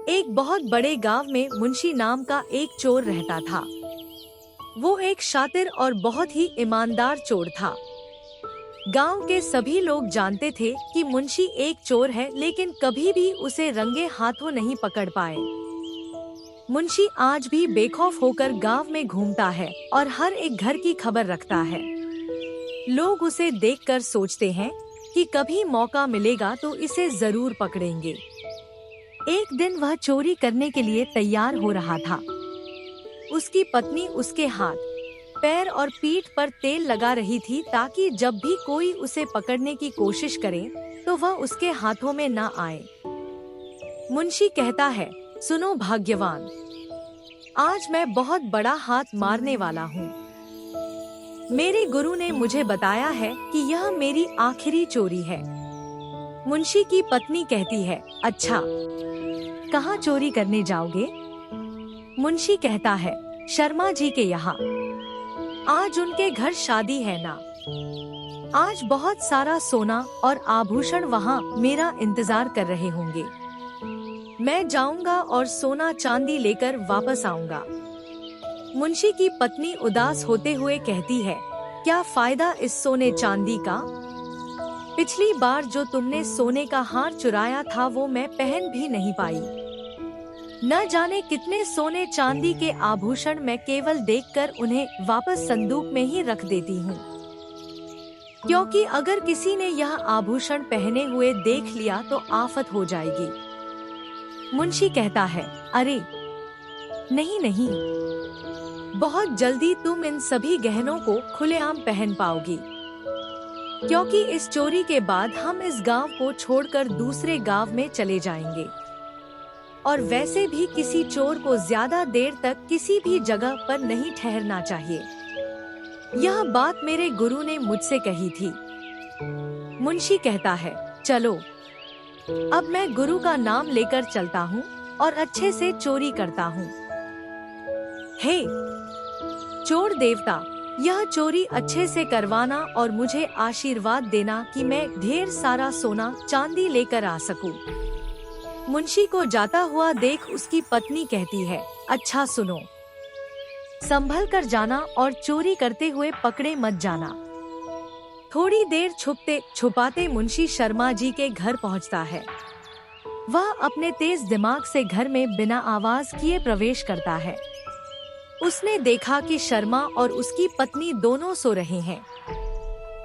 एक बहुत बड़े गांव में मुंशी नाम का एक चोर रहता था। वो एक शातिर और बहुत ही ईमानदार चोर था। गांव के सभी लोग जानते थे कि मुंशी एक चोर है, लेकिन कभी भी उसे रंगे हाथों नहीं पकड़ पाए। मुंशी आज भी बेखौफ होकर गांव में घूमता है और हर एक घर की खबर रखता है। लोग उसे देखकर सोचते हैं कि कभी मौका मिलेगा तो इसे जरूर पकड़ेंगे। एक दिन वह चोरी करने के लिए तैयार हो रहा था। उसकी पत्नी उसके हाथ, पैर और पीठ पर तेल लगा रही थी ताकि जब भी कोई उसे पकड़ने की कोशिश करे तो वह उसके हाथों में न आए। मुंशी कहता है, सुनो भाग्यवान, आज मैं बहुत बड़ा हाथ मारने वाला हूँ। मेरे गुरु ने मुझे बताया है कि यह मेरी आखिरी चोरी है। मुंशी की पत्नी कहती है, अच्छा, कहाँ चोरी करने जाओगे? मुंशी कहता है, शर्मा जी के यहाँ। आज उनके घर शादी है ना। आज बहुत सारा सोना और आभूषण वहाँ मेरा इंतजार कर रहे होंगे। मैं जाऊंगा और सोना चांदी लेकर वापस आऊंगा। मुंशी की पत्नी उदास होते हुए कहती है, क्या फायदा इस सोने चांदी का? पिछली बार जो तुमने सोने का हार चुराया था वो मैं पहन भी नहीं पाई। न जाने कितने सोने चांदी के आभूषण मैं केवल देखकर उन्हें वापस संदूक में ही रख देती हूँ, क्योंकि अगर किसी ने यह आभूषण पहने हुए देख लिया तो आफत हो जाएगी। मुंशी कहता है, अरे नहीं नहीं, बहुत जल्दी तुम इन सभी गहनों को खुलेआम पहन पाओगी, क्योंकि इस चोरी के बाद हम इस गांव को छोड़कर दूसरे गांव में चले जाएंगे। और वैसे भी किसी चोर को ज्यादा देर तक किसी भी जगह पर नहीं ठहरना चाहिए। यह बात मेरे गुरु ने मुझसे कही थी। मुंशी कहता है, चलो, अब मैं गुरु का नाम लेकर चलता हूँ और अच्छे से चोरी करता हूँ। हे चोर देवता, यह चोरी अच्छे से करवाना और मुझे आशीर्वाद देना कि मैं ढेर सारा सोना चांदी लेकर आ सकूं। मुंशी को जाता हुआ देख उसकी पत्नी कहती है, अच्छा सुनो, संभल कर जाना और चोरी करते हुए पकड़े मत जाना। थोड़ी देर छुपते छुपाते मुंशी शर्मा जी के घर पहुंचता है। वह अपने तेज दिमाग से घर में बिना आवाज किए प्रवेश करता है। उसने देखा कि शर्मा और उसकी पत्नी दोनों सो रहे हैं,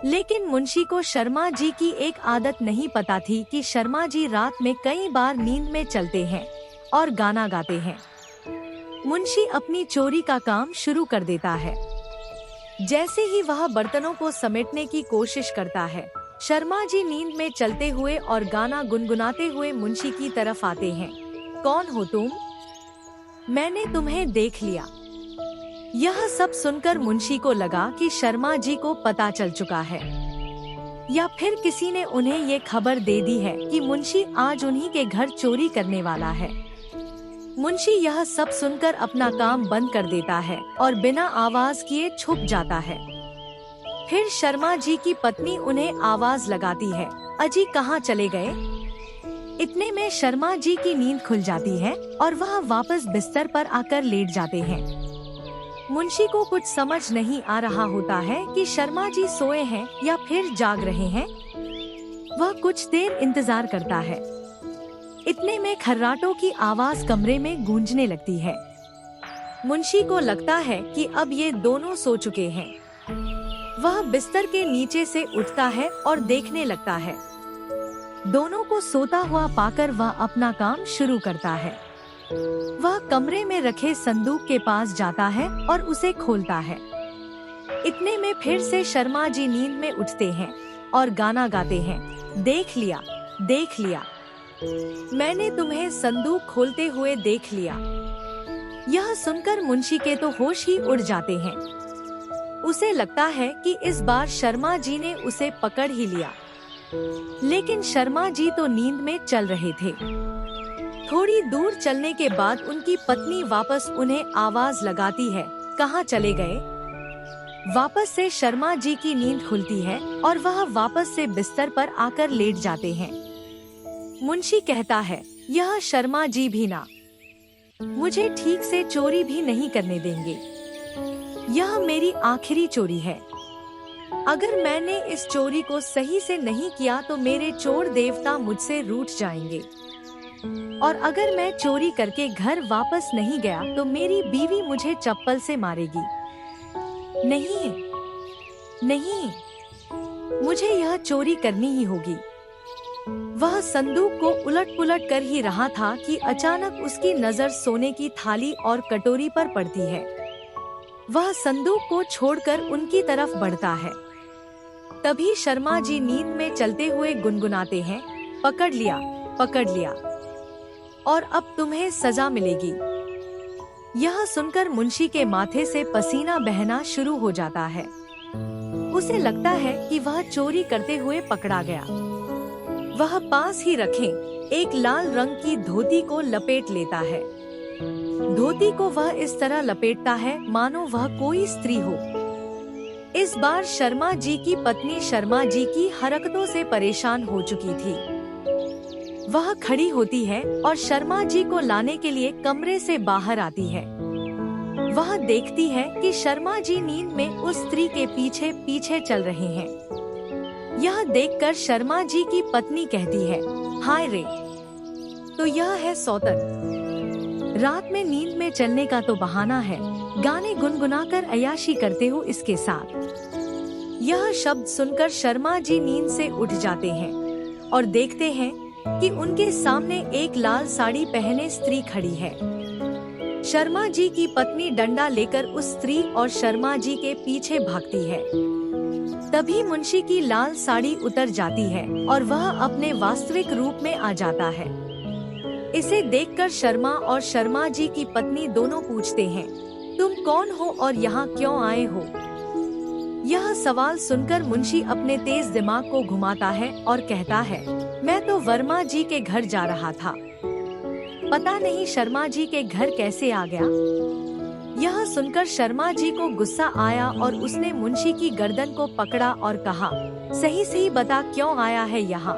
लेकिन मुंशी को शर्मा जी की एक आदत नहीं पता थी कि शर्मा जी रात में कई बार नींद में चलते हैं और गाना गाते हैं। मुंशी अपनी चोरी का काम शुरू कर देता है। जैसे ही वह बर्तनों को समेटने की कोशिश करता है, शर्मा जी नींद में चलते हुए और गाना गुनगुनाते हुए मुंशी की तरफ आते हैं। कौन हो तुम? मैंने तुम्हें देख लिया। यह सब सुनकर मुंशी को लगा कि शर्मा जी को पता चल चुका है, या फिर किसी ने उन्हें ये खबर दे दी है कि मुंशी आज उन्हीं के घर चोरी करने वाला है। मुंशी यह सब सुनकर अपना काम बंद कर देता है और बिना आवाज किए छुप जाता है। फिर शर्मा जी की पत्नी उन्हें आवाज लगाती है, अजी कहाँ चले गए? इतने में शर्मा जी की नींद खुल जाती है और वह वापस बिस्तर पर आकर लेट जाते हैं। मुंशी को कुछ समझ नहीं आ रहा होता है कि शर्मा जी सोए हैं या फिर जाग रहे हैं। वह कुछ देर इंतजार करता है। इतने में खर्राटों की आवाज कमरे में गूंजने लगती है। मुंशी को लगता है कि अब ये दोनों सो चुके हैं। वह बिस्तर के नीचे से उठता है और देखने लगता है। दोनों को सोता हुआ पाकर वह अपना काम शुरू करता है। वह कमरे में रखे संदूक के पास जाता है और उसे खोलता है। इतने में फिर से शर्मा जी नींद में उठते हैं और गाना गाते हैं, देख लिया, देख लिया, मैंने तुम्हें संदूक खोलते हुए देख लिया। यह सुनकर मुंशी के तो होश ही उड़ जाते हैं। उसे लगता है कि इस बार शर्मा जी ने उसे पकड़ ही लिया, लेकिन शर्मा जी तो नींद में चल रहे थे। थोड़ी दूर चलने के बाद उनकी पत्नी वापस उन्हें आवाज लगाती है, कहाँ चले गए? वापस से शर्मा जी की नींद खुलती है और वह वापस से बिस्तर पर आकर लेट जाते हैं। मुंशी कहता है, यह शर्मा जी भी ना मुझे ठीक से चोरी भी नहीं करने देंगे। यह मेरी आखिरी चोरी है। अगर मैंने इस चोरी को सही से नहीं किया तो मेरे चोर देवता मुझसे रूठ जाएंगे। और अगर मैं चोरी करके घर वापस नहीं गया तो मेरी बीवी मुझे चप्पल से मारेगी। नहीं नहीं, मुझे यह चोरी करनी ही होगी। वह संदूक को उलट-पुलट कर ही रहा था कि अचानक उसकी नजर सोने की थाली और कटोरी पर पड़ती है। वह संदूक को छोड़कर उनकी तरफ बढ़ता है। तभी शर्मा जी नींद में चलते हुए गुनगुनाते हैं, पकड़ लिया, पकड़ लिया, और अब तुम्हें सजा मिलेगी। यह सुनकर मुंशी के माथे से पसीना बहना शुरू हो जाता है। उसे लगता है कि वह चोरी करते हुए पकड़ा गया। वह पास ही रखे एक लाल रंग की धोती को लपेट लेता है। धोती को वह इस तरह लपेटता है मानो वह कोई स्त्री हो। इस बार शर्मा जी की पत्नी शर्मा जी की हरकतों से परेशान हो चुकी थी। वह खड़ी होती है और शर्मा जी को लाने के लिए कमरे से बाहर आती है। वह देखती है कि शर्मा जी नींद में उस स्त्री के पीछे पीछे चल रहे हैं। यह देखकर शर्मा जी की पत्नी कहती है, हाय रे, तो यह है सौतन। रात में नींद में चलने का तो बहाना है। गाने गुनगुनाकर अय्याशी करते हो इसके साथ। यह शब्द सुनकर शर्मा जी नींद से उठ जाते हैं और देखते हैं कि उनके सामने एक लाल साड़ी पहने स्त्री खड़ी है। शर्मा जी की पत्नी डंडा लेकर उस स्त्री और शर्मा जी के पीछे भागती है। तभी मुंशी की लाल साड़ी उतर जाती है और वह अपने वास्तविक रूप में आ जाता है। इसे देखकर शर्मा और शर्मा जी की पत्नी दोनों पूछते हैं, तुम कौन हो और यहाँ क्यों आए हो? यह सवाल सुनकर मुंशी अपने तेज दिमाग को घुमाता है और कहता है, मैं तो वर्मा जी के घर जा रहा था। पता नहीं शर्मा जी के घर कैसे आ गया। यह सुनकर शर्मा जी को गुस्सा आया और उसने मुंशी की गर्दन को पकड़ा और कहा, सही सही बता क्यों आया है यहाँ।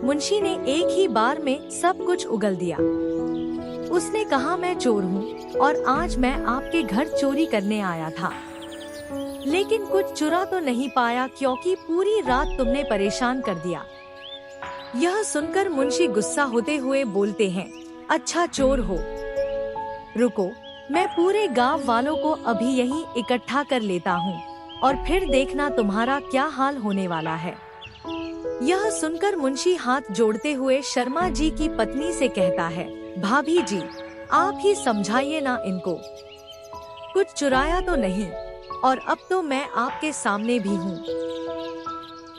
मुंशी ने एक ही बार में सब कुछ उगल दिया। उसने कहा, मैं चोर हूँ और आज मैं आपके घर चोरी करने आया था, लेकिन कुछ चुरा तो नहीं पाया क्योंकि पूरी रात तुमने परेशान कर दिया। यह सुनकर मुंशी गुस्सा होते हुए बोलते हैं, अच्छा चोर हो, रुको, मैं पूरे गांव वालों को अभी यहीं इकट्ठा कर लेता हूँ और फिर देखना तुम्हारा क्या हाल होने वाला है। यह सुनकर मुंशी हाथ जोड़ते हुए शर्मा जी की पत्नी से कहता है, भाभी जी, आप ही समझाइए ना इनको। कुछ चुराया तो नहीं और अब तो मैं आपके सामने भी हूँ।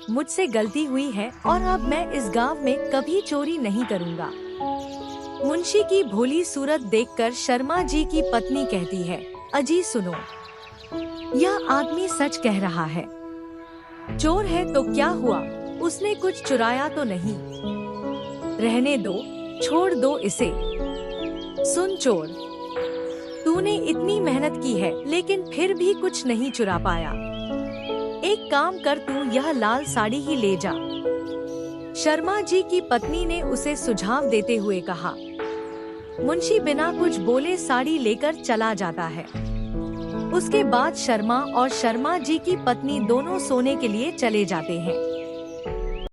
मुझसे गलती हुई है और अब मैं इस गांव में कभी चोरी नहीं करूँगा। मुंशी की भोली सूरत देखकर शर्मा जी की पत्नी कहती है, अजी सुनो, यह आदमी सच कह रहा है। चोर है तो क्या हुआ, उसने कुछ चुराया तो नहीं। रहने दो, छोड़ दो इसे। सुन चोर, तूने इतनी मेहनत की है लेकिन फिर भी कुछ नहीं चुरा पाया। एक काम कर, तू यह लाल साड़ी ही ले जा। शर्मा जी की पत्नी ने उसे सुझाव देते हुए कहा। मुंशी बिना कुछ बोले साड़ी लेकर चला जाता है। उसके बाद शर्मा और शर्मा जी की पत्नी दोनों सोने के लिए चले जाते हैं।